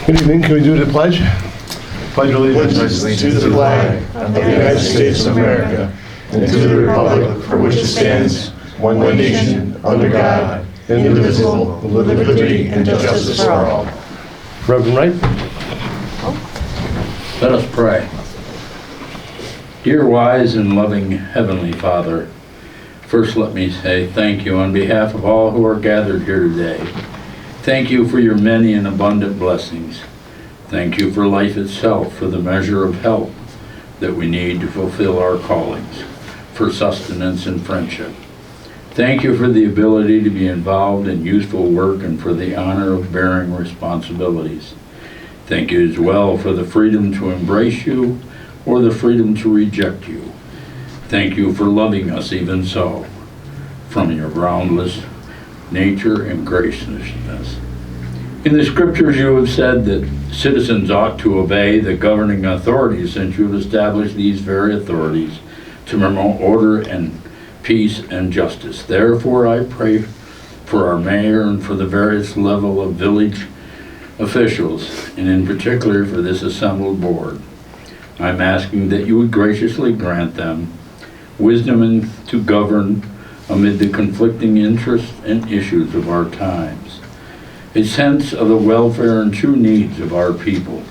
Good evening. Can we do the pledge? Pledge allegiance to the flag of the United States of America and to the republic for which it stands, one nation, under God, indivisible, with liberty and justice for all. Reverend Wright? Let us pray. Dear wise and loving Heavenly Father, first let me say thank you on behalf of all who are gathered here today. Thank you for your many and abundant blessings. Thank you for life itself, for the measure of help that we need to fulfill our callings, for sustenance and friendship. Thank you for the ability to be involved in useful work and for the honor of bearing responsibilities. Thank you as well for the freedom to embrace you or the freedom to reject you. Thank you for loving us even so, from your boundless nature and graciousness. In the scriptures you have said that citizens ought to obey the governing authorities, since you have established these very authorities to promote order and peace and justice. Therefore I pray for our mayor and for the various level of village officials, and in particular for this assembled board. I'm asking that you would graciously grant them wisdom to govern amid the conflicting interests and issues of our times, a sense of the welfare and true needs of our people,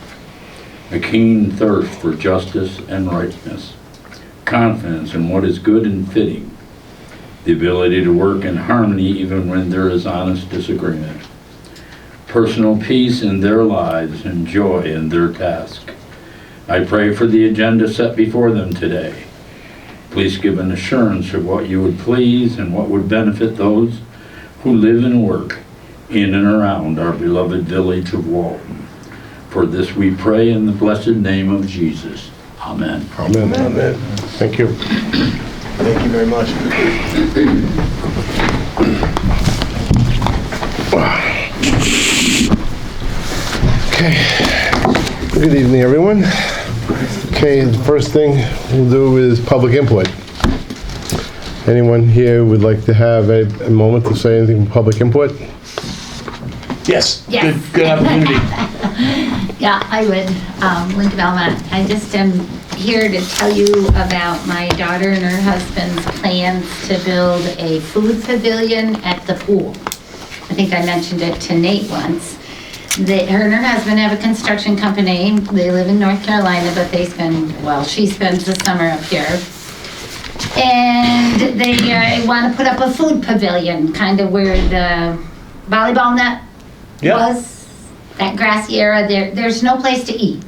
a keen thirst for justice and rightness, confidence in what is good and fitting, the ability to work in harmony even when there is honest disagreement, personal peace in their lives and joy in their task. I pray for the agenda set before them today. Please give an assurance of what you would please and what would benefit those who live and work in and around our beloved village of Walton. For this we pray in the blessed name of Jesus. Amen. Amen. Amen. Thank you. Thank you very much. Okay. Good evening, everyone. Okay, the first thing we'll do is public input. Anyone here would like to have a moment to say anything for public input? Yes. Yes. Good opportunity. Yeah, I would. Linda Belmont. I just am here to tell you about my daughter and her husband's plans to build a food pavilion at the pool. I think I mentioned it to Nate once. Her and her husband have a construction company. They live in North Carolina, but she spends the summer up here. And they want to put up a food pavilion, kind of where the volleyball net was, that grassy area. There's no place to eat.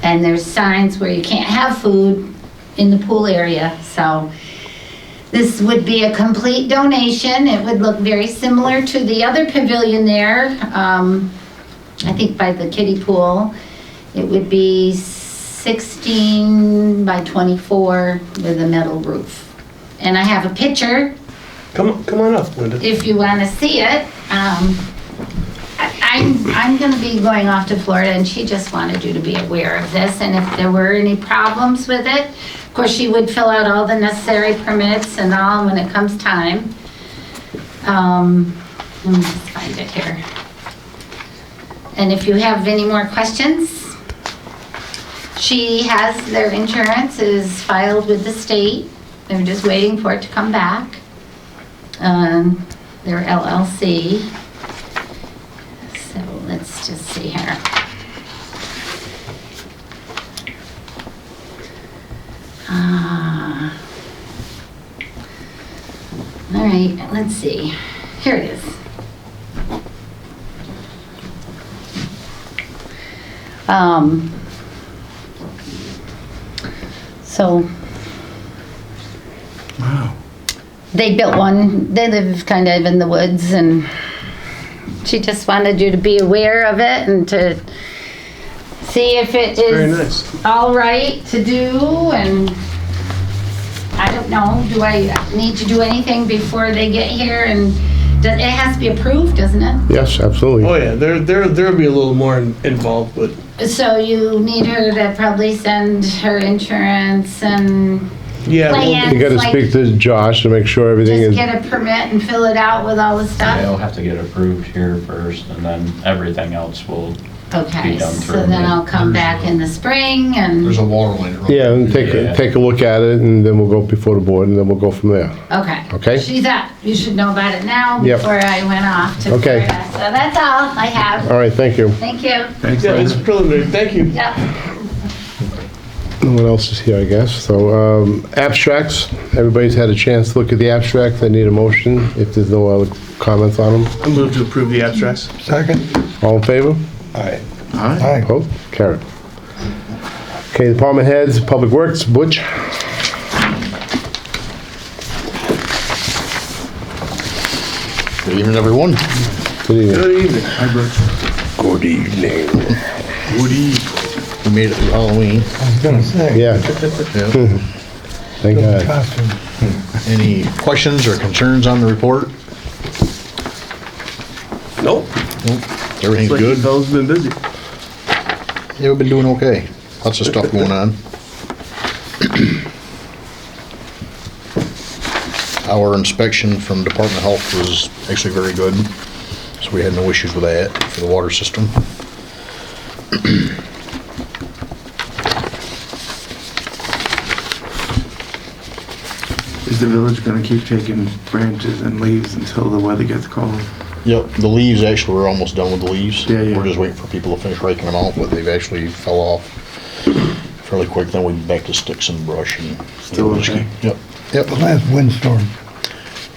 And there's signs where you can't have food in the pool area. So this would be a complete donation. It would look very similar to the other pavilion there. I think by the kiddie pool. It would be 16 by 24 with a metal roof. And I have a picture. Come on up, Linda. If you want to see it. I'm going to be going off to Florida, and she just wanted you to be aware of this. And if there were any problems with it, of course, she would fill out all the necessary permits and all when it comes time. Let me just find it here. And if you have any more questions, she has their insurance is filed with the state. They're just waiting for it to come back. Their LLC. So let's just see here. All right, let's see. Here it is. So Wow. they built one. They live kind of in the woods, and she just wanted you to be aware of it and to see if it Very is nice. all right to do. And I don't know, do I need to do anything before they get here? And it has to be approved, doesn't it? Yes, absolutely. Oh yeah, there'll be a little more involved, but So you need her to probably send her insurance and yeah, plans. You gotta speak to Josh to make sure everything Just is, get a permit and fill it out with all the Yeah, stuff? it'll have to get approved here first, and then everything else will Okay, Be done so through then May. I'll come back in the spring and, There's a water line. Yeah, and take a look at it, and then we'll go before the board, and then we'll go from there. okay. Okay. She's up. You should know about it now Yep. before I went off to Okay. Florida. So that's all I have. All right, thank you. Thank you. Yeah, it's preliminary, thank you. Yep. No one else is here, I guess. So, abstracts, everybody's had a chance to look at the abstracts. I need a motion if there's no other comments on them. I move to approve the abstracts. Second. All in favor? Aye. Aye. Opposed? Carried. Okay, department heads, Public Works, Butch. Good evening, everyone. Good evening. Good evening. Good evening. Good evening. We made it through Halloween. I was gonna say. Yeah, Yeah. thank God. Costume. Any questions or concerns on the report? Nope. Everything's Like you good? fellas been busy. Yeah, we've been doing okay. Lots of stuff going on. Our inspection from Department of Health was actually very good, so we had no issues with that for the water system. Is the village gonna keep taking branches and leaves until the weather gets cold? Yep, the leaves, actually, we're almost done with the leaves. Yeah, yeah. We're just waiting for people to finish raking them out, but they've actually fell off fairly quick. Then we'll be back to sticks and brush and. Still okay? Yep, yep, The last windstorm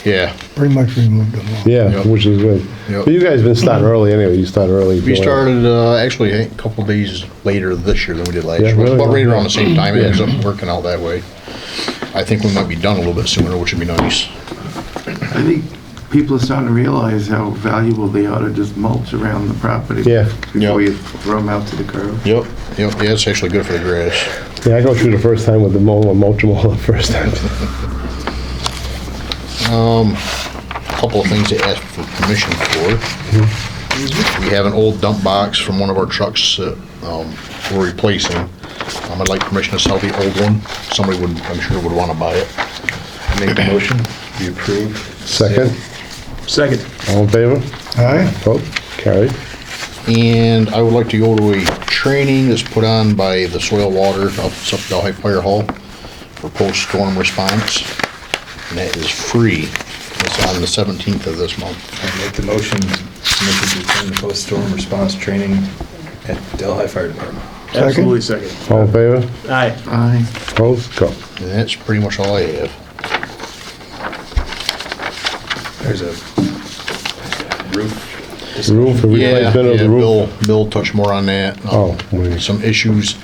yeah. pretty much removed them all. Yeah, Yep. which is good. Yep. But you guys been starting early anyway. You started early. We started, actually, I think a couple days later this year than we did last Yeah, year. really? But right around the same time, it Yeah. ends up working out that way. I think we might be done a little bit sooner, which would be nice. I think people are starting to realize how valuable they are to just mulch around the property. Yeah. Before Yep. you throw them out to the curb. Yep, yep, yeah, it's actually good for the grass. Yeah, I go through the first time with the mulch them all the first time. Couple of things they asked for permission for. We have an old dump box from one of our trucks that we're replacing. I'd like permission to sell the old one. Somebody would, I'm sure, would want to buy it. Make the motion. You approve. Second, Second. all in favor? Aye. Opposed? Carried. And I would like to go to a training that's put on by the Soil Water up at Delhi Fire Hall for post-storm response. And that is free. It's on the 17th of this month. I make the motion to attend the post-storm response training at Delhi Fire Department. Absolutely second. All in favor? Aye. Aye. Opposed? Go. And that's pretty much all I have. There's a roof. Roof, a replacement of the roof. Bill touched more on that. Oh, wait. Some issues.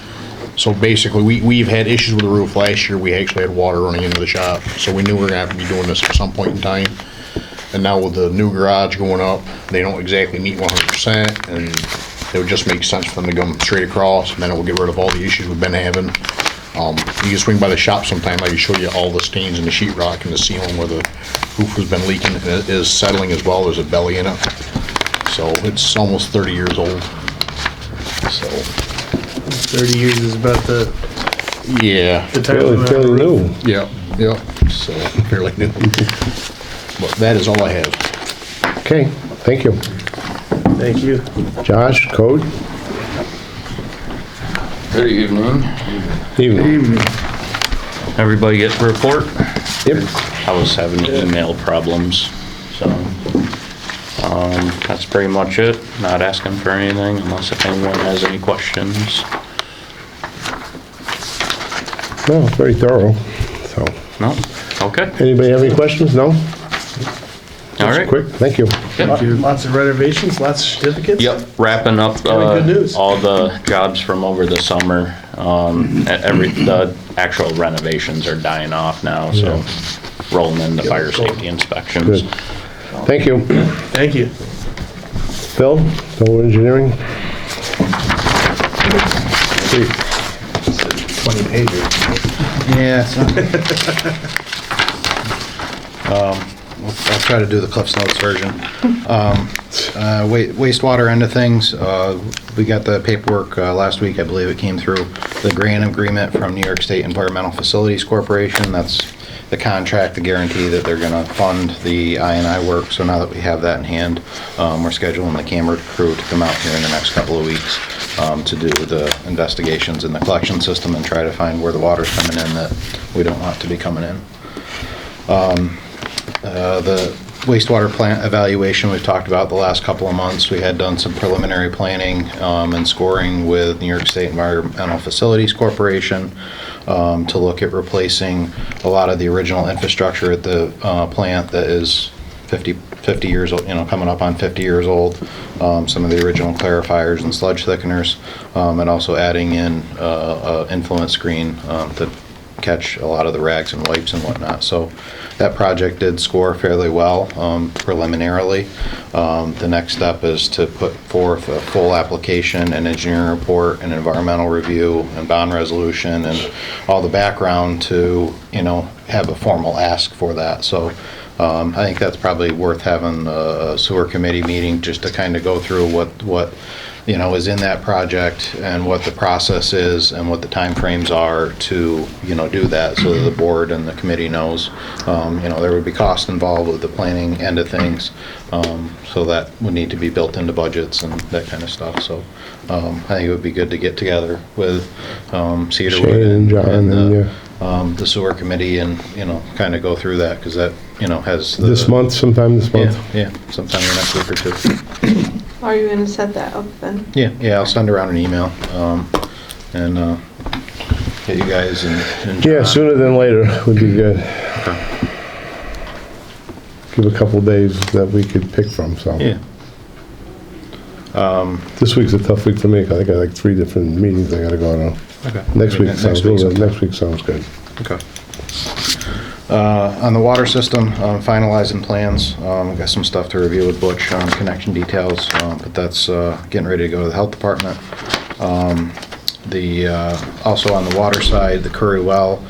So basically, we've had issues with the roof. Last year, we actually had water running into the shop, so we knew we were gonna have to be doing this at some point in time. And now with the new garage going up, they don't exactly meet 100%, and it would just make sense for them to come straight across, and then it will get rid of all the issues we've been having. You can swing by the shop sometime, I can show you all the stains in the sheetrock and the ceiling where the roof has been leaking, and it is settling as well. There's a belly in it. So it's almost 30 years old. So, 30 years is about the yeah. time Fairly, of fairly new. Yep, yep, so fairly new. But that is all I have. Okay, thank you. Thank you. Josh, code? Good evening. Evening. Everybody get the report? Yep. I was having email problems, so, that's pretty much it. Not asking for anything unless if anyone has any questions. Well, very thorough, so. No? Okay, Anybody have any questions? No? all right. Quick, thank you. Lots of renovations, lots of certificates. Yep, wrapping up, Good news. all the jobs from over the summer. The actual renovations are dying off now, so rolling into fire safety inspections. Good. Thank you. Thank you. Phil, Solar Engineering? 20 pager. Yeah. I'll try to do the Cliff's Notes version. Wastewater end of things, we got the paperwork last week, I believe it came through. The grant agreement from New York State Environmental Facilities Corporation, that's the contract, the guarantee that they're gonna fund the I&I work. So now that we have that in hand, we're scheduling the camera crew to come out here in the next couple of weeks to do the investigations in the collection system and try to find where the water's coming in that we don't want to be coming in. The wastewater plant evaluation we've talked about the last couple of months. We had done some preliminary planning and scoring with New York State Environmental Facilities Corporation to look at replacing a lot of the original infrastructure at the plant that is 50 years old, coming up on 50 years old. Some of the original clarifiers and sludge thickeners, and also adding in a influence screen to catch a lot of the rags and wipes and whatnot. So that project did score fairly well preliminarily. The next step is to put forth a full application, an engineering report, an environmental review, and bond resolution, and all the background to, have a formal ask for that. So I think that's probably worth having a sewer committee meeting just to kind of go through what is in that project and what the process is and what the timeframes are to, do that so that the board and the committee knows. There would be cost involved with the planning end of things, so that would need to be built into budgets and that kind of stuff. So I think it would be good to get together with Cedarwood Shane and John and the sewer committee and, kind of go through that because that, has the... sometime this month. Yeah, sometime in the next week or two. Are you gonna set that up then? Yeah, I'll send around an email, and get you guys and Yeah, John. sooner than later would be good. Okay. Give a couple days that we could pick from, so. Yeah. This week's a tough week for me, 'cause I got like 3 different meetings I gotta go to. Okay. Next week sounds good. sometime. Next week sounds good. Okay. On the water system, finalizing plans. Got some stuff to review with Butch on connection details, but that's getting ready to go to the health department. Also on the water side, the Curry well,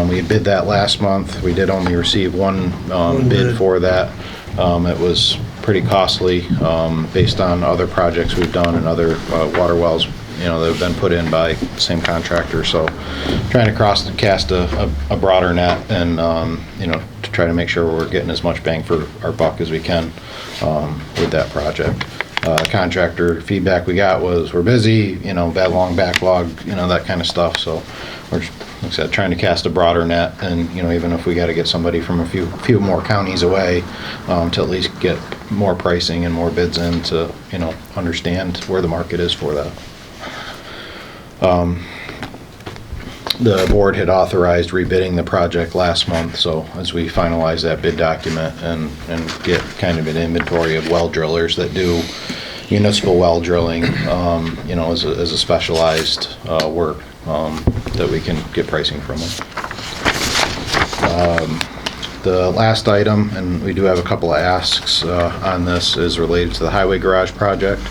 we bid that last month. We did only receive one bid for that. It was pretty costly based on other projects we've done and other water wells that have been put in by the same contractor. So trying to cast a broader net and, to try to make sure we're getting as much bang for our buck as we can with that project. Contractor feedback we got was we're busy, that long backlog, that kind of stuff. So we're, like I said, trying to cast a broader net and, even if we got to get somebody from a few more counties away to at least get more pricing and more bids in to, understand where the market is for that. The board had authorized rebidding the project last month, so as we finalize that bid document and get kind of an inventory of well drillers that do municipal well drilling, as a specialized work that we can get pricing from them. The last item, and we do have a couple of asks on this, is related to the highway garage project.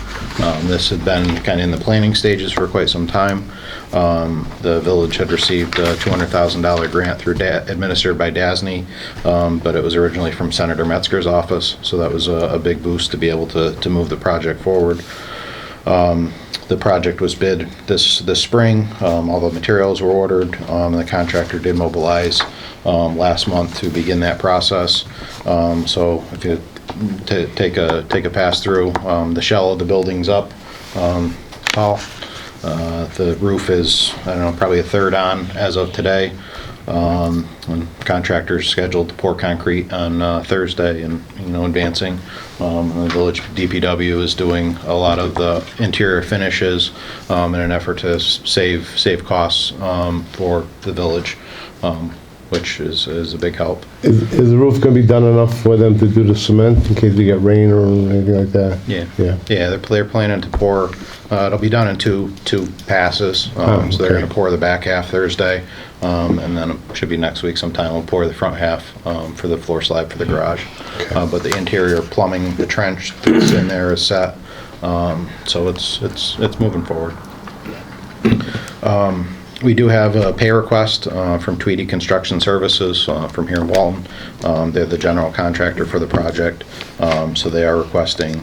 This had been kind of in the planning stages for quite some time. The village had received a $200,000 grant administered by DASNY, but it was originally from Senator Metzger's office, so that was a big boost to be able to move the project forward. The project was bid this spring. All the materials were ordered. The contractor did mobilize last month to begin that process. So if you take a pass through, the shell of the building's up, tall. The roof is, probably a third on as of today. And contractor's scheduled to pour concrete on Thursday and, advancing. And the village DPW is doing a lot of the interior finishes in an effort to save costs for the village, which is a big help. Is the roof gonna be done enough for them to do the cement in case we get rain or anything like that? Yeah, they're planning to pour, it'll be done in two passes. So they're gonna pour the back half Thursday, and then it should be next week sometime we'll pour the front half for the floor slab for the garage. But the interior plumbing, the trench that's in there is set, so it's moving forward. We do have a pay request from Tweedy Construction Services from here in Walton. They're the general contractor for the project, so they are requesting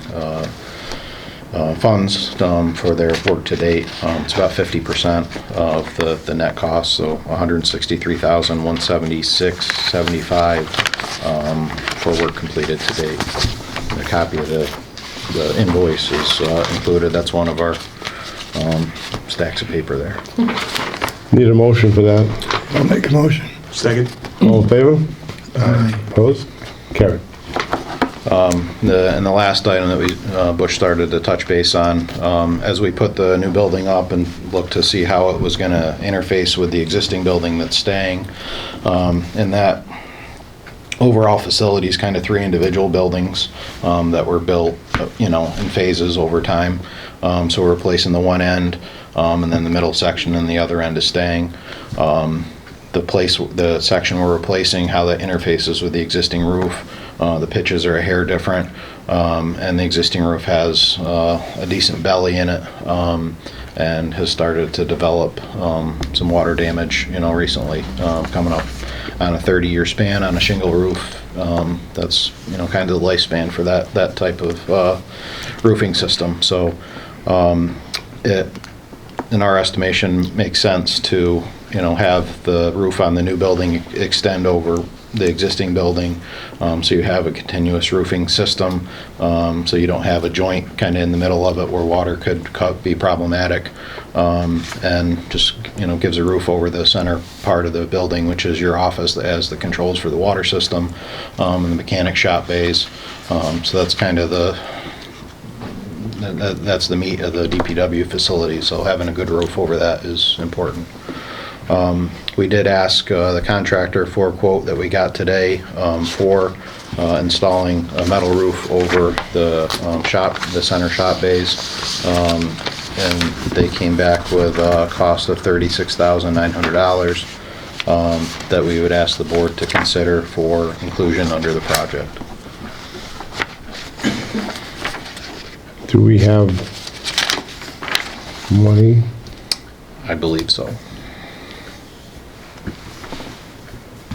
funds for their work to date. It's about 50% of the net cost, so $163,176.75 for work completed to date. A copy of the invoice is included. That's one of our stacks of paper there. Need a motion for that. I'll make a motion. Second? All in favor? Opposed? Carried. And the last item that we, Butch started to touch base on, as we put the new building up and looked to see how it was gonna interface with the existing building that's staying, and that overall facility is kind of 3 individual buildings that were built, in phases over time. So we're replacing the one end, and then the middle section and the other end is staying. The section we're replacing, how that interfaces with the existing roof, the pitches are a hair different, and the existing roof has a decent belly in it, and has started to develop some water damage, recently, coming up on a 30-year span on a shingle roof. That's, kind of the lifespan for that type of roofing system. So it, in our estimation, makes sense to, have the roof on the new building extend over the existing building, so you have a continuous roofing system, so you don't have a joint kind of in the middle of it where water could be problematic, and just gives a roof over the center part of the building, which is your office that has the controls for the water system, and the mechanic shop bays. So that's kind of that's the meat of the DPW facility, so having a good roof over that is important. We did ask the contractor for a quote that we got today for installing a metal roof over the center shop bays, and they came back with a cost of $36,900 that we would ask the board to consider for inclusion under the project. Do we have money? I believe so.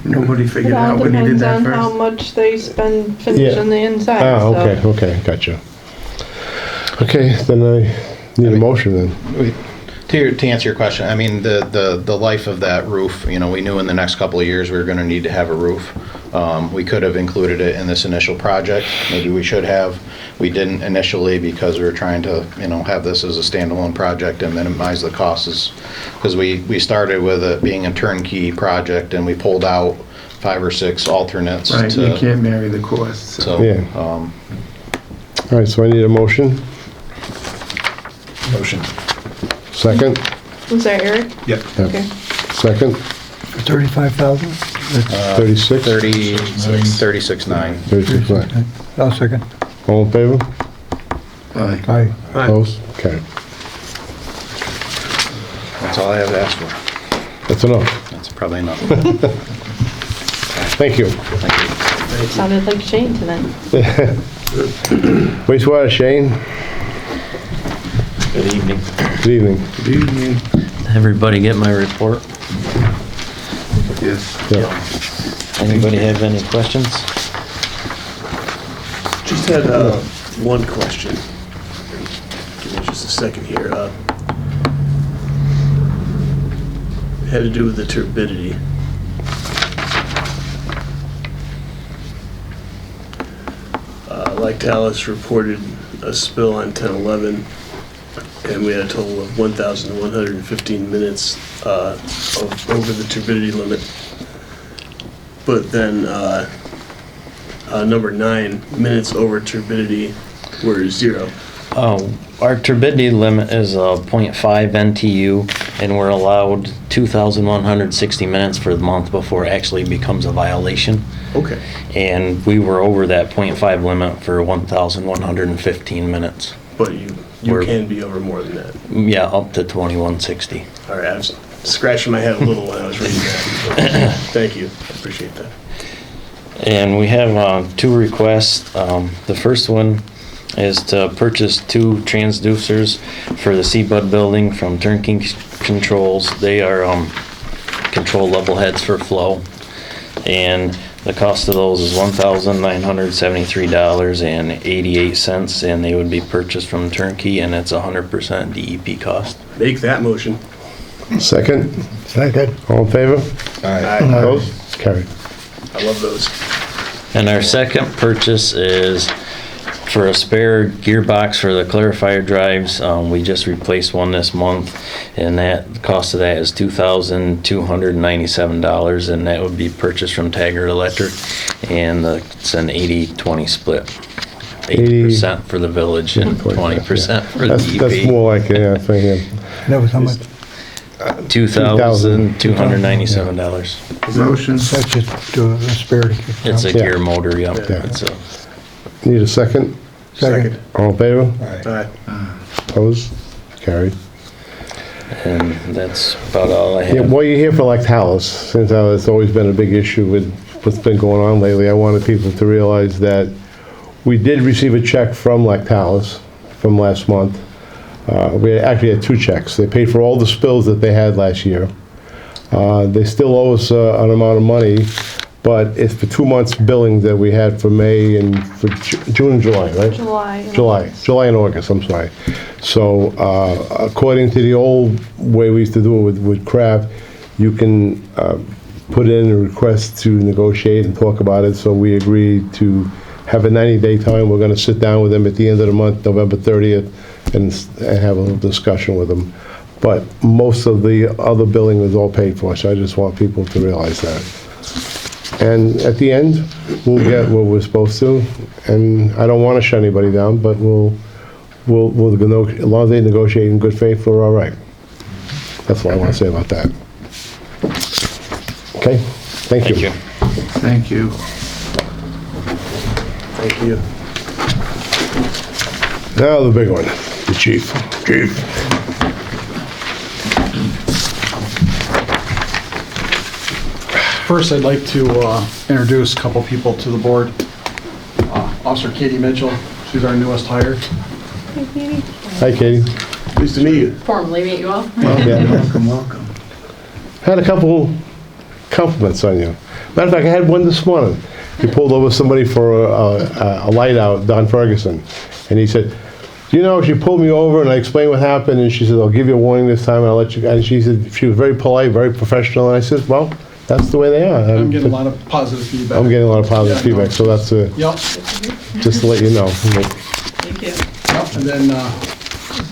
Nobody It figured all out when you did depends that on how first. much they spend finishing the inside, Ah, so. okay, gotcha. Okay, then I need a motion then. To answer your question, I mean, the life of that roof, we knew in the next couple of years we were gonna need to have a roof. We could have included it in this initial project, maybe we should have. We didn't initially because we were trying to, have this as a standalone project and minimize the costs. Because we started with it being a turnkey project and we pulled out 5 or 6 alternates. Right, you can't marry the costs. So, Yeah. All right, so I need a motion. Motion. Second? Was that Eric? Yep. Okay. Second? For 35,000? 36? 36.9. 36, right. I'll second. All in favor? Aye. Aye. Opposed? Okay, That's all I have to ask for. that's enough. That's probably enough. Thank you. Thank you. Sounded like Shane tonight. Wastewater, Shane? Good evening. Good evening. Good evening. Everybody get my report? Yes. Yeah. Anybody have any questions? Just had one question. Give me just a second here. It had to do with the turbidity. Like Dallas reported a spill on 10/11, and we had a total of 1,115 minutes over the turbidity limit. But then number 9, minutes over turbidity were 0. Our turbidity limit is 0.5 NTU, and we're allowed 2,160 minutes for the month before it actually becomes a violation. Okay. And we were over that 0.5 limit for 1,115 minutes. But you We're- can be over more than that. Yeah, up to 2,160. All right, I was scratching my head a little when I was reading that. Thank you, I appreciate that. And we have 2 requests. The first one is to purchase 2 transducers for the Seabud building from Turnkey controls. They are control level heads for flow. And the cost of those is $1,973.88, and they would be purchased from Turnkey, and it's 100% DEP cost. Make that motion. Second? Second. All in favor? Aye. Opposed? Carried. I love those. And our second purchase is for a spare gearbox for the clarifier drives. We just replaced one this month, and the cost of that is $2,297, and that would be purchased from Taggart Electric, and it's an 80-20 split. 80% for the village and 20% for the DEP. That's more like, yeah, I think, That was how much? $2,297. Motion. That's just a spare. It's a Yeah. gear motor, yeah. Yeah. It's a, need a second? Second. All in favor? Aye. Opposed? Carried. and that's about all I Yeah, have. well, you're here for Lactalis, since it's always been a big issue with what's been going on lately. I wanted people to realize that we did receive a check from Lactalis from last month. We actually had 2 checks. They paid for all the spills that they had last year. They still owe us an amount of money, but it's for 2 months billing that we had for May and for June and July, right? July and August, I'm sorry. So, according to the old way we used to do it with Kraft, you can put in a request to negotiate and talk about it, so we agreed to have a 90-day time. We're gonna sit down with them at the end of the month, November 30th, and have a little discussion with them. But most of the other billing is all paid for, so I just want people to realize that. And at the end, we'll get what we're supposed to, and I don't want to shut anybody down, but we'll as long as they negotiate in good faith, we're all right. That's all I want to say about that. Okay, thank you. Thank you. Thank you. Now the big one, the chief. Chief. First, I'd like to introduce a couple people to the board. Officer Katie Mitchell, she's our newest hire. Hi, Katie. Nice to meet you. Formally meet you all. Yeah. Welcome. Had a couple compliments on you. Matter of fact, I had one this morning. You pulled over somebody for a light out, Don Ferguson, and he said, you know, she pulled me over and I explained what happened, and she said, I'll give you a warning this time and I'll let you, and she said, she was very polite, very professional, and I said, well, that's the way they are. I'm getting a lot of positive feedback. I'm getting a lot of positive Yeah, no. feedback, so that's Yep. just to let you know. Thank you. Yep. And then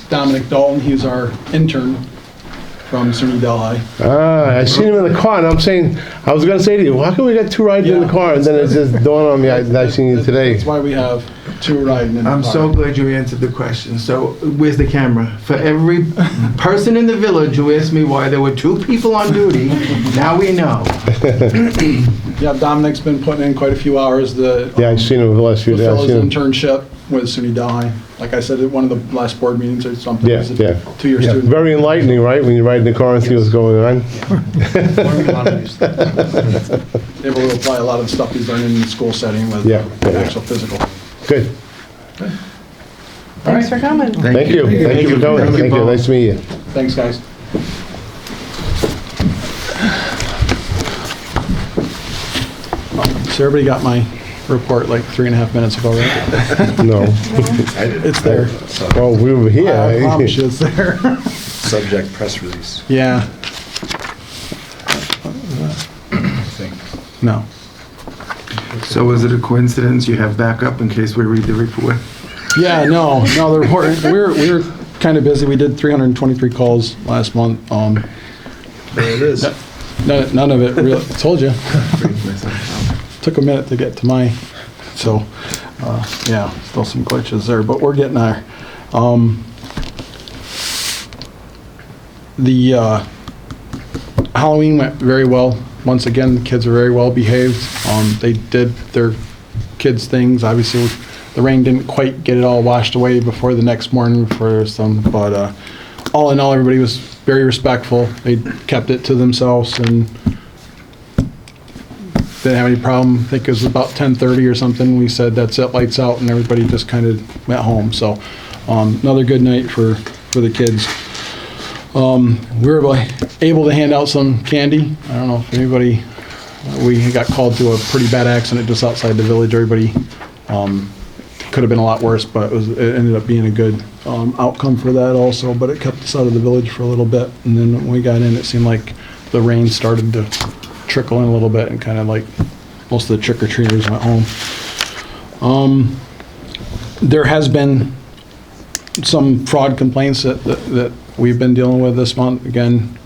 Dominic Dalton, he's our intern from SUNY Delhi. I seen him in the car, and I'm saying, I was gonna say to you, how come we got 2 riding in the Yeah. car? And then it just dawned on me, I seen you today. That's why we have 2 riding in the car. I'm so glad you answered the question. So, where's the camera? For every person in the village who asked me why there were 2 people on duty, now we know. Yeah, Dominic's been putting in quite a few hours. Yeah, I seen him the last few days. I Fulfill his seen him. internship with SUNY Delhi. Like I said at one of the last board meetings or something. Yeah, He's a yeah. 2-year student. Very enlightening, right, when you ride in the car and see what's going on? Able to apply a lot of the stuff he's learning in the school setting with Yeah, yeah, yeah. actual physical. Good. Thanks for coming. Thank you. Thank you for coming. Thank you, Thank you. Paul. Nice to meet you. Thanks, guys. So everybody got my report like 3.5 minutes ago, right? No. It's there. Well, we were here. I promise you it's there. Subject press release. Yeah. No. So, is it a coincidence you have backup in case we read the report? Yeah, no, the report, we were kind of busy. We did 323 calls last month. There it is. None of it really, told you. Took a minute to get to my, so, yeah, still some glitches there, but we're getting there. The Halloween went very well. Once again, the kids were very well behaved. They did their kids' things. Obviously, the rain didn't quite get it all washed away before the next morning for some, but all in all, everybody was very respectful. They kept it to themselves and didn't have any problem. I think it was about 10:30 or something. We said, that's it, lights out, and everybody just kind of went home. So another good night for the kids. We were able to hand out some candy. I don't know if anybody, we got called to a pretty bad accident just outside the village. Everybody, could have been a lot worse, but it ended up being a good outcome for that also, but it kept us out of the village for a little bit. And then when we got in, it seemed like the rain started to trickle in a little bit and kind of like most of the trick-or-treaters went home. There has been some fraud complaints that we've been dealing with this month. Again,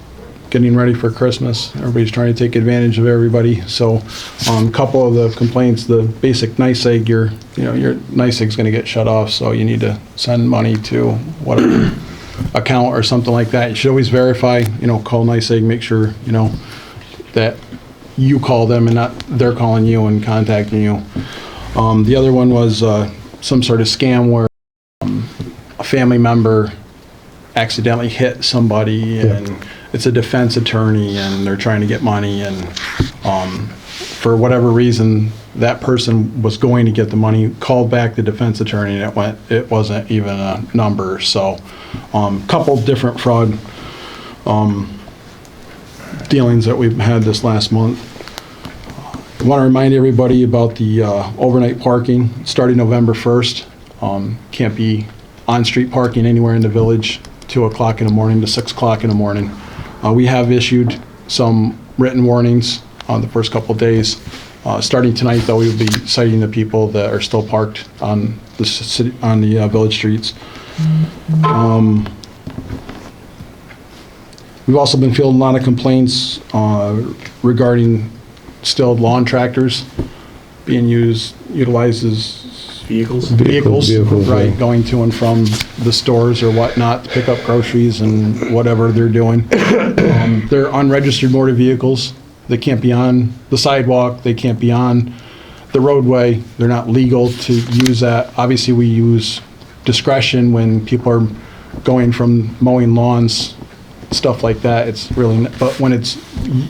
getting ready for Christmas. Everybody's trying to take advantage of everybody. So a couple of the complaints, the basic nice egg, your nice egg's gonna get shut off, so you need to send money to whatever account or something like that. You should always verify, call nice egg, make sure, that you call them and not they're calling you and contacting you. The other one was some sort of scam where a family member accidentally hit somebody and it's a defense attorney and they're trying to get money, and for whatever reason that person was going to get the money, called back the defense attorney, and it wasn't even a number. So couple different fraud dealings that we've had this last month. I want to remind everybody about the overnight parking starting November 1st. Can't be on-street parking anywhere in the village 2 o'clock in the morning to 6 o'clock in the morning. We have issued some written warnings on the first couple of days. Starting tonight, though, we will be citing the people that are still parked on the city, on the village streets. We've also been fielding a lot of complaints regarding still lawn tractors being utilized as vehicles, right, going to and from the stores or whatnot to pick up groceries and whatever they're doing. They're unregistered motor vehicles. They can't be on the sidewalk. They can't be on the roadway. They're not legal to use that. Obviously, we use discretion when people are going from mowing lawns, stuff like that. It's really, but when it's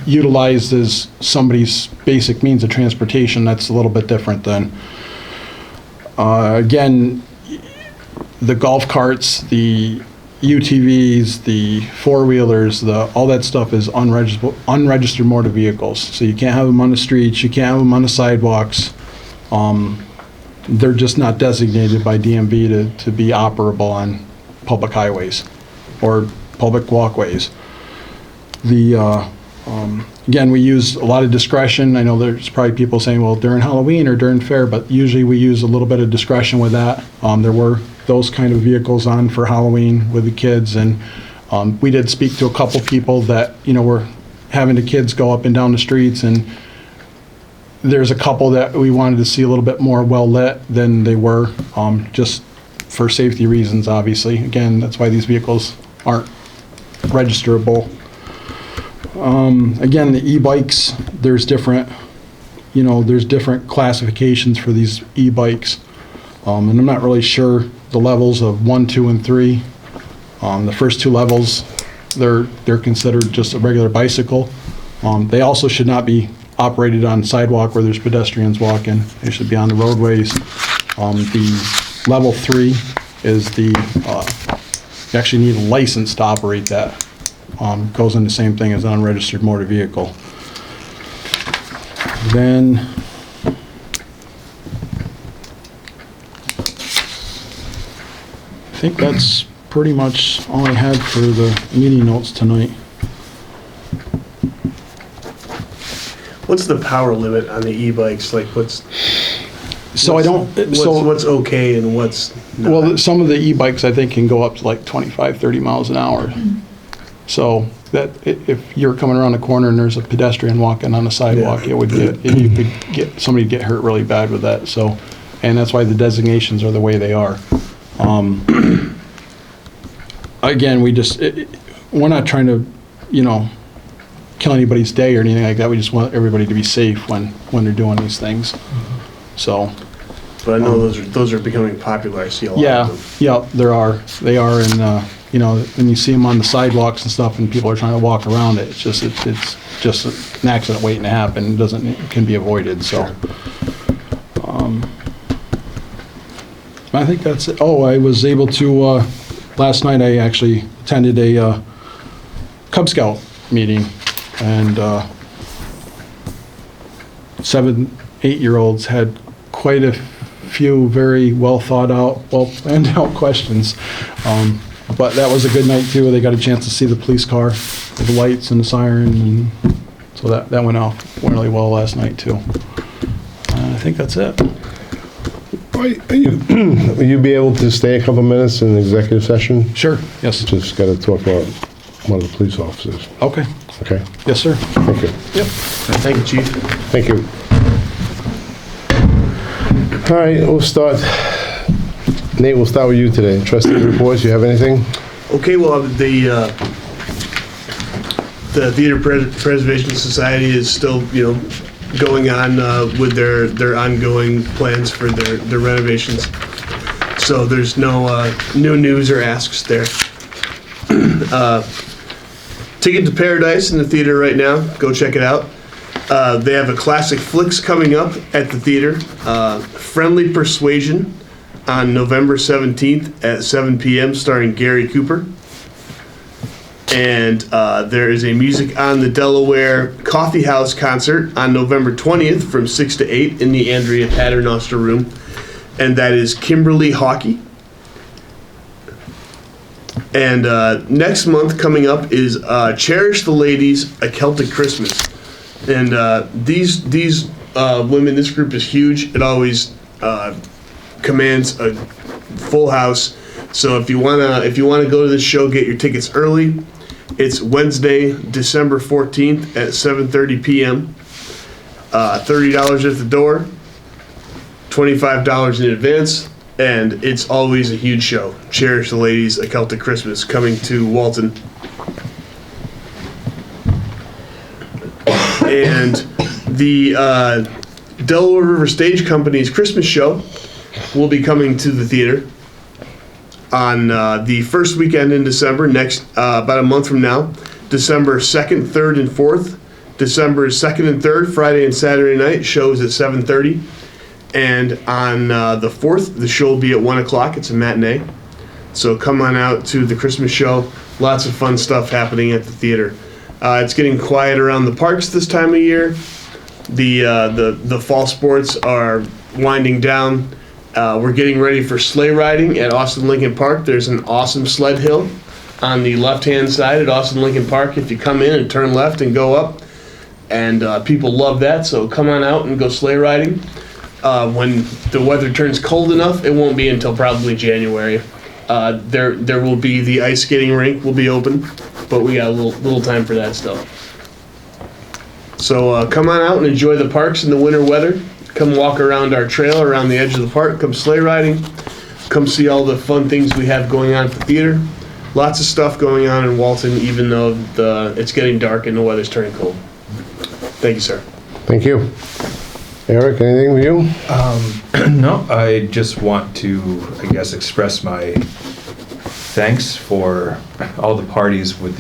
utilized as somebody's basic means of transportation, that's a little bit different than. Again, the golf carts, the UTVs, the four-wheelers, all that stuff is unregistered motor vehicles. So you can't have them on the streets, you can't have them on the sidewalks. They're just not designated by DMV to be operable on public highways or public walkways. Again, we use a lot of discretion. I know there's probably people saying, well, during Halloween or during fair, but usually we use a little bit of discretion with that. There were those kind of vehicles on for Halloween with the kids, and we did speak to a couple people that, were having the kids go up and down the streets, and there's a couple that we wanted to see a little bit more well-lit than they were, just for safety reasons, obviously. Again, that's why these vehicles aren't registerable. Again, the e-bikes, there's different classifications for these e-bikes. And I'm not really sure the levels of 1, 2, and 3. The first 2 levels, they're considered just a regular bicycle. They also should not be operated on sidewalk where there's pedestrians walking. They should be on the roadways. The level 3 is you actually need a license to operate that. Goes in the same thing as an unregistered motor vehicle. Then I think that's pretty much all I had for the meeting notes tonight. What's the power limit on the e-bikes? Like what's okay and what's not? Well, some of the e-bikes I think can go up to like 25, 30 miles an hour. So that if you're coming around the corner and there's a pedestrian walking on the sidewalk, you could get somebody get hurt really bad with that. So, and that's why the designations are the way they are. Again, we're not trying to, kill anybody's day or anything like that. We just want everybody to be safe when they're doing these things. So. But I know those are becoming popular. I see a lot of them. Yeah, they are, and when you see them on the sidewalks and stuff, and people are trying to walk around it, it's just an accident waiting to happen. It can be avoided. So, I think that's it. Oh, I was able to last night. I actually attended a Cub Scout meeting, and 7, 8-year-olds had quite a few very well thought out, well planned out questions. But that was a good night too. They got a chance to see the police car with the lights and the siren, and so that went off really well last night too. I think that's it. Will you be able to stay a couple minutes in the executive session? Sure, yes. Just got to talk about one of the police officers. Okay, Okay, yes, sir. thank you. Yep. Thank you, Chief. Thank you. All right, we'll start. Nate, we'll start with you today. Trustee reports, you have anything? Okay, well, the Theater Preservation Society is still, going on with their ongoing plans for their renovations. So there's no new news or asks there. Ticket to Paradise in the theater right now. Go check it out. They have a classic flicks coming up at the theater. Friendly Persuasion on November 17th at 7 p.m. starring Gary Cooper. And there is a Music on the Delaware Coffee House concert on November 20th from 6 to 8 in the Andrea Paternoster Room. And that is Kimberly Hockey. And next month coming up is Cherish the Ladies, A Celtic Christmas. And these women, this group is huge. It always commands a full house. So if you wanna go to this show, get your tickets early. It's Wednesday, December 14th at 7:30 p.m. $30 at the door, $25 in advance, and it's always a huge show. Cherish the Ladies, A Celtic Christmas, coming to Walton. And the Delaware River Stage Company's Christmas show will be coming to the theater on the first weekend in December, about a month from now, December 2nd, 3rd, and 4th. December 2nd and 3rd, Friday and Saturday night, shows at 7:30. And on the 4th, the show will be at 1 o'clock. It's a matinee. So come on out to the Christmas show. Lots of fun stuff happening at the theater. It's getting quiet around the parks this time of year. The fall sports are winding down. We're getting ready for sleigh riding at Austin Lincoln Park. There's an awesome sled hill on the left-hand side at Austin Lincoln Park if you come in and turn left and go up. And people love that, so come on out and go sleigh riding. When the weather turns cold enough, it won't be until probably January. There will be the ice skating rink will be open, but we got a little time for that still. So come on out and enjoy the parks in the winter weather. Come walk around our trail around the edge of the park. Come sleigh riding. Come see all the fun things we have going on at the theater. Lots of stuff going on in Walton, even though it's getting dark and the weather's turning cold. Thank you, sir. Thank you. Eric, anything with you? No, I just want to, I guess, express my thanks for all the parties with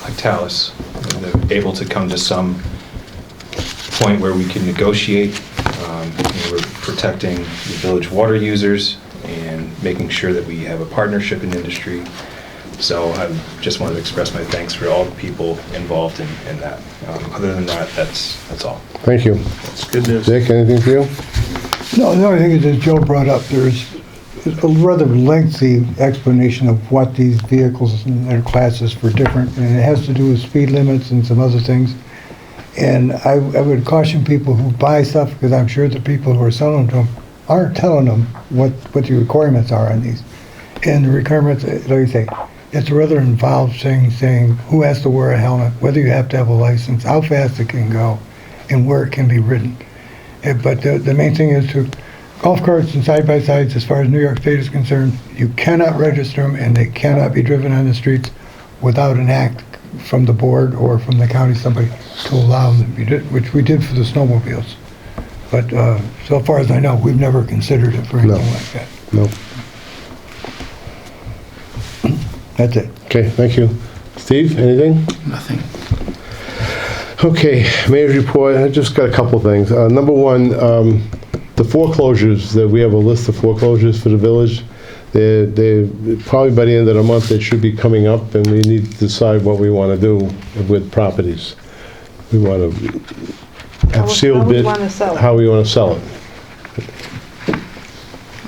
Lactalis. They're able to come to some point where we can negotiate. We're protecting the village water users and making sure that we have a partnership in industry. So I just wanted to express my thanks for all the people involved in that. Other than that, that's all. Thank you. That's good news. Dick, anything for you? No, the only thing is, as Joe brought up, there's a rather lengthy explanation of what these vehicles and their classes for different, and it has to do with speed limits and some other things. And I would caution people who buy stuff, because I'm sure the people who are selling them to them aren't telling them what the requirements are on these. And the requirements, like I say, it's a rather involved thing, saying who has to wear a helmet, whether you have to have a license, how fast it can go, and where it can be ridden. But the main thing is to golf carts and side-by-sides, as far as New York State is concerned, you cannot register them, and they cannot be driven on the streets without an act from the board or from the county, somebody, to allow them to be, which we did for the snowmobiles. But so far as I know, we've never considered it for anything like that. No. That's it. Okay, thank you. Steve, anything? Nothing. Okay, mayor's report. I just got a couple of things. Number one, the foreclosures, that we have a list of foreclosures for the village. They're probably by the end of the month, they should be coming up, and we need to decide what we want to do with properties. We want to have sealed bid, how we want to sell it.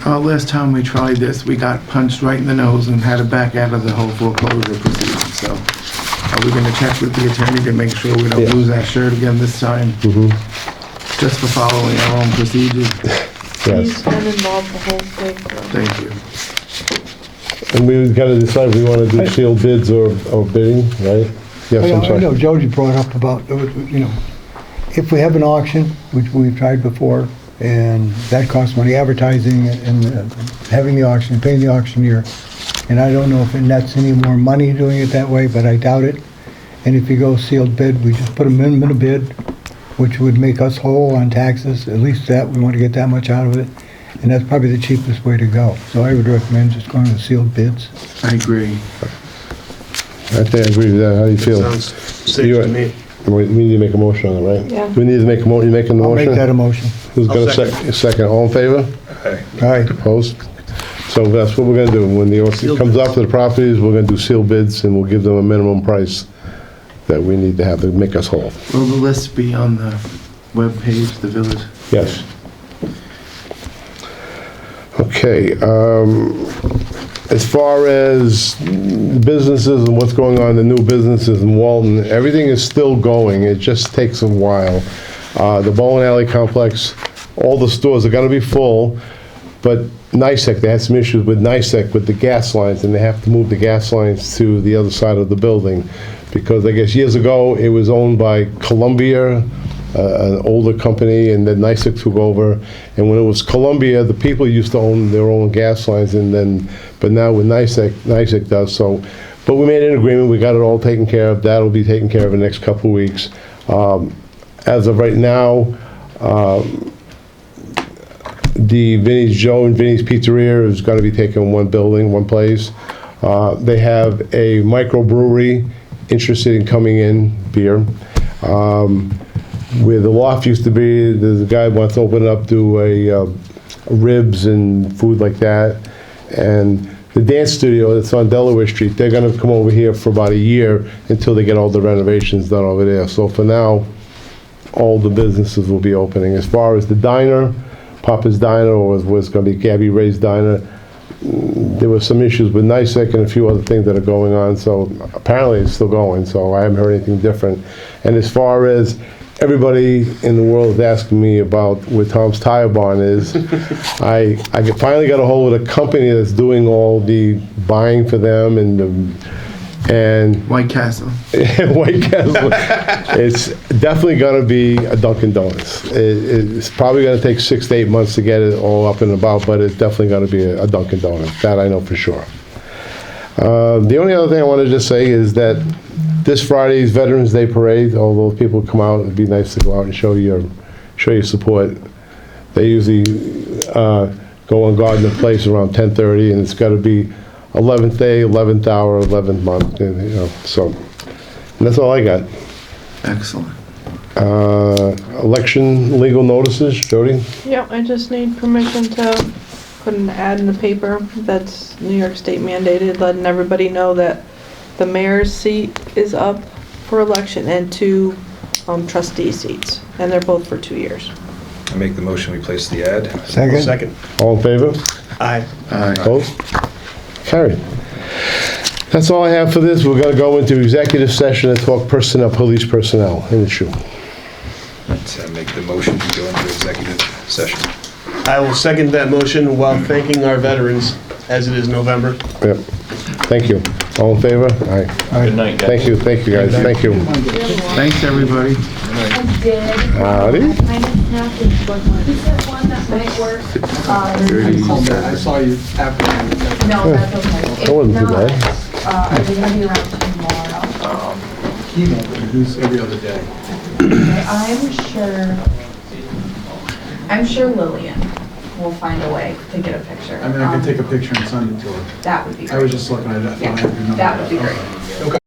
Last time we tried this, we got punched right in the nose and had to back out of the whole foreclosure proceeding, so are we gonna check with the attorney to make sure we don't Yeah. lose that shirt again this time? Just for following our own procedures? Yes. been involved the whole thing. Thank you. And we've got to decide if we want to do sealed bids or bidding, right? Yes, I'm I know sorry. Jody brought up about, if we have an auction, which we've tried before, and that costs money, advertising and having the auction, paying the auctioneer. And I don't know if it nets any more money doing it that way, but I doubt it. And if you go sealed bid, we just put a minimum bid, which would make us whole on taxes, at least that, we want to get that much out of it. And that's probably the cheapest way to go. So I would recommend just going with sealed bids. I agree. I think I agree with that. How do you feel? Sounds safe to me. We need to make a motion on it, right? Yeah. Do we need to make a motion? You making the I'll motion? make that a motion. Who's I'll gonna second? All in favor? All right. Opposed? So that's what we're gonna do. When the auction comes up for the properties, we're gonna do sealed bids, and we'll give them a minimum price that we need to have to make us whole. Will the list be on the webpage, the village? Yes. Okay, as far as businesses and what's going on, the new businesses in Walton, everything is still going. It just takes a while. The bowling alley complex, all the stores are gonna be full, but NICEC, they had some issues with NICEC with the gas lines, and they have to move the gas lines to the other side of the building, because I guess years ago, it was owned by Columbia, an older company, and then NICEC took over. And when it was Columbia, the people used to own their own gas lines, and then, but now with NICEC does so. But we made an agreement, we got it all taken care of. That'll be taken care of in the next couple of weeks. As of right now, the Vinnie's Joe and Vinnie's Pizzeria is gonna be taking one building, one place. They have a microbrewery interested in coming in, beer. Where the loft used to be, there's a guy who wants to open it up, do a ribs and food like that. And the dance studio that's on Delaware Street, they're gonna come over here for about a year until they get all the renovations done over there. So for now, all the businesses will be opening. As far as the diner, Papa's Diner, or was gonna be Gabby Ray's Diner, there were some issues with NICEC and a few other things that are going on, so apparently it's still going, so I haven't heard anything different. And as far as everybody in the world is asking me about where Tom's Tire Barn is, I finally got a hold of a company that's doing all the buying for them and White Castle. White Castle. It's definitely gonna be a Dunkin' Donuts. It's probably gonna take 6 to 8 months to get it all up and about, but it's definitely gonna be a Dunkin' Donuts. That I know for sure. The only other thing I wanted to just say is that this Friday's Veterans Day Parade, all those people come out, it'd be nice to go out and show your support. They usually go on guard in the place around 10:30, and it's gotta be 11th day, 11th hour, 11th month, and, so, and that's all I got. Excellent. Election legal notices, Jody? Yep, I just need permission to put an ad in the paper that's New York State mandated, letting everybody know that the mayor's seat is up for election and 2 trustee seats, and they're both for 2 years. I make the motion, we place the ad. Second? All in favor? Aye. Opposed? Carried. That's all I have for this. We're gonna go into executive session and talk personnel, police personnel issue. Let's make the motion to go into executive session. I will second that motion while thanking our veterans, as it is November. Yep. Thank you. All in favor? Aye. Good night, guys. Thank you, guys. Thank you. Thanks, everybody. Howdy. I saw you after. No, that's okay. That wasn't too bad. Are they gonna be around tomorrow? Chemo, who's every other day. I'm sure Lillian will find a way to get a picture. I mean, I can take a picture and send it to her. That would be great. I was just looking at that. Yeah, that would be great. Okay.